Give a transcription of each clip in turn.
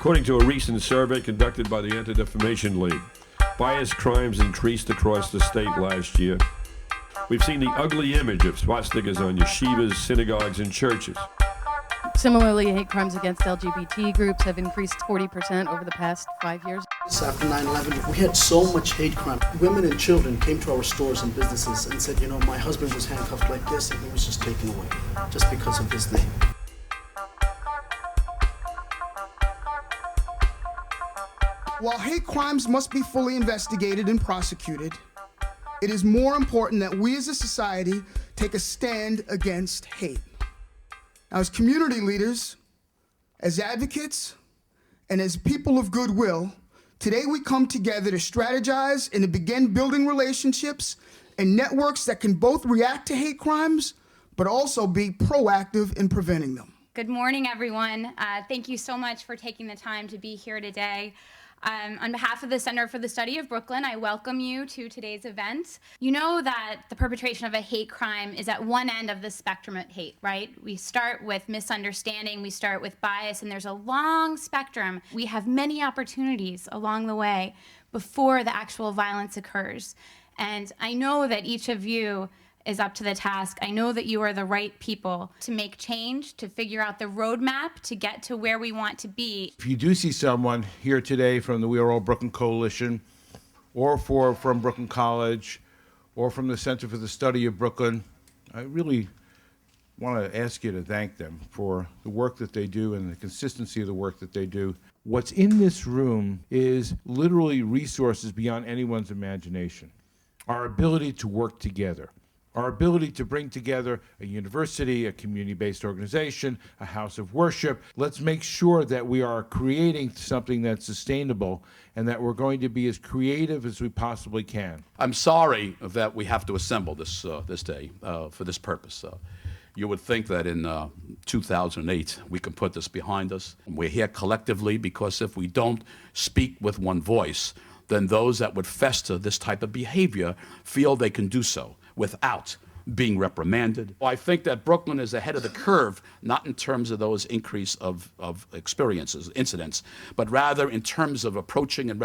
According to a recent survey conducted by the Anti-Defamation League, bias crimes increased across the state last year. We've seen the ugly image of swastikas on yeshivas, synagogues, and churches. Similarly, hate crimes against LGBT groups have increased 40% over the past 5 years. After 9/11, we had so much hate crime. Women and children came to our stores and businesses and said, my husband was handcuffed like this and he was just taken away just because of his name. While hate crimes must be fully investigated and prosecuted, it is more important that we as a society take a stand against hate. Now, as community leaders, as advocates, and as people of goodwill, today we come together to strategize and to begin building relationships and networks that can both react to hate crimes, but also be proactive in preventing them. Good morning, everyone. Thank you so much for taking the time to be here today. On behalf of the Center for the Study of Brooklyn, I welcome you to today's event. You know that the perpetration of a hate crime is at one end of the spectrum of hate, right? We start with misunderstanding, we start with bias, and there's a long spectrum. We have many opportunities along the way before the actual violence occurs. And I know that each of you is up to the task. I know that you are the right people to make change, to figure out the roadmap to get to where we want to be. If you do see someone here today from the We Are All Brooklyn Coalition, or from Brooklyn College, or from the Center for the Study of Brooklyn, I really want to ask you to thank them for the work that they do and the consistency of the work that they do. What's in this room is literally resources beyond anyone's imagination. Our ability to work together. Our ability to bring together a university, a community-based organization, a house of worship. Let's make sure that we are creating something that's sustainable and that we're going to be as creative as we possibly can. I'm sorry that we have to assemble this day for this purpose. You would think that in 2008 we can put this behind us. We're here collectively because if we don't speak with one voice, then those that would fester this type of behavior feel they can do so without being reprimanded. I think that Brooklyn is ahead of the curve, not in terms of those increase of experiences, incidents, but rather in terms of approaching and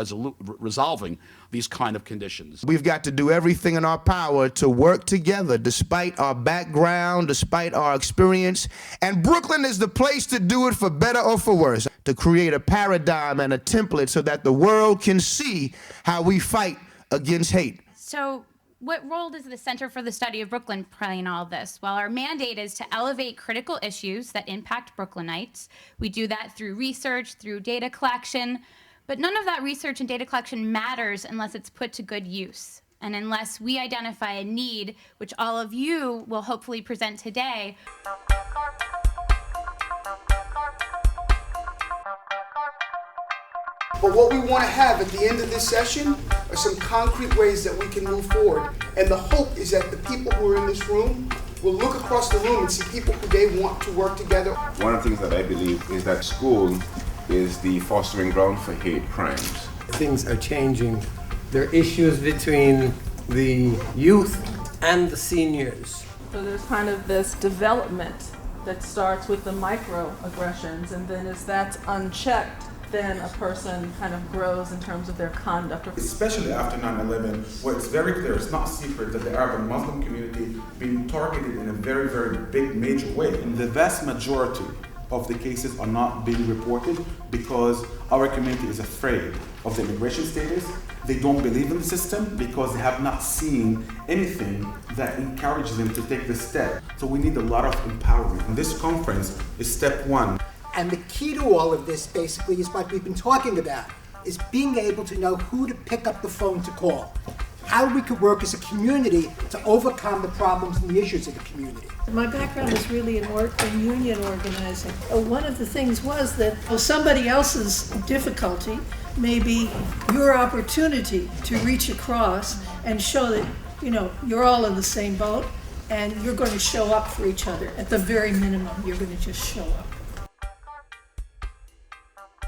resolving these kind of conditions. We've got to do everything in our power to work together despite our background, despite our experience. And Brooklyn is the place to do it for better or for worse, to create a paradigm and a template so that the world can see how we fight against hate. So, what role does the Center for the Study of Brooklyn play in all of this? Well, our mandate is to elevate critical issues that impact Brooklynites. We do that through research, through data collection, but none of that research and data collection matters unless it's put to good use and unless we identify a need, which all of you will hopefully present today. But what we want to have at the end of this session are some concrete ways that we can move forward. And the hope is that the people who are in this room will look across the room and see people who they want to work together. One of the things that I believe is that school is the fostering ground for hate crimes. Things are changing. There are issues between the youth and the seniors. So there's kind of this development that starts with the microaggressions, and then as that's unchecked, then a person kind of grows in terms of their conduct. Especially after 9/11, where it's very clear, it's not secret that the Arab and Muslim community being targeted in a very, very big, major way. And the vast majority of the cases are not being reported because our community is afraid of the immigration status. They don't believe in the system because they have not seen anything that encourages them to take this step. So we need a lot of empowerment. And this conference is step one. And the key to all of this basically is what we've been talking about, is being able to know who to pick up the phone to call. How we could work as a community to overcome the problems and the issues of the community. My background is really in union organizing. One of the things was that somebody else's difficulty may be your opportunity to reach across and show that, you're all in the same boat and you're going to show up for each other. At the very minimum, you're going to just show up.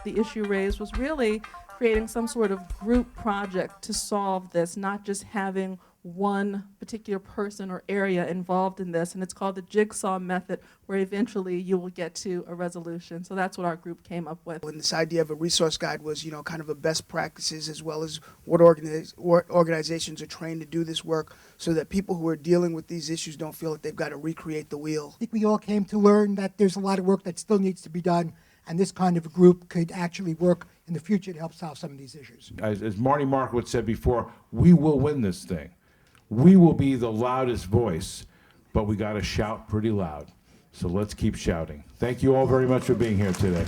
The issue raised was really creating some sort of group project to solve this, not just having one particular person or area involved in this, and it's called the jigsaw method, where eventually you will get to a resolution. So that's what our group came up with. And this idea of a resource guide was, kind of a best practices, as well as what organizations are trained to do this work, so that people who are dealing with these issues don't feel that they've got to recreate the wheel. I think we all came to learn that there's a lot of work that still needs to be done, and this kind of a group could actually work in the future to help solve some of these issues. As Marty Markowitz said before, we will win this thing. We will be the loudest voice, but we got to shout pretty loud. So let's keep shouting. Thank you all very much for being here today.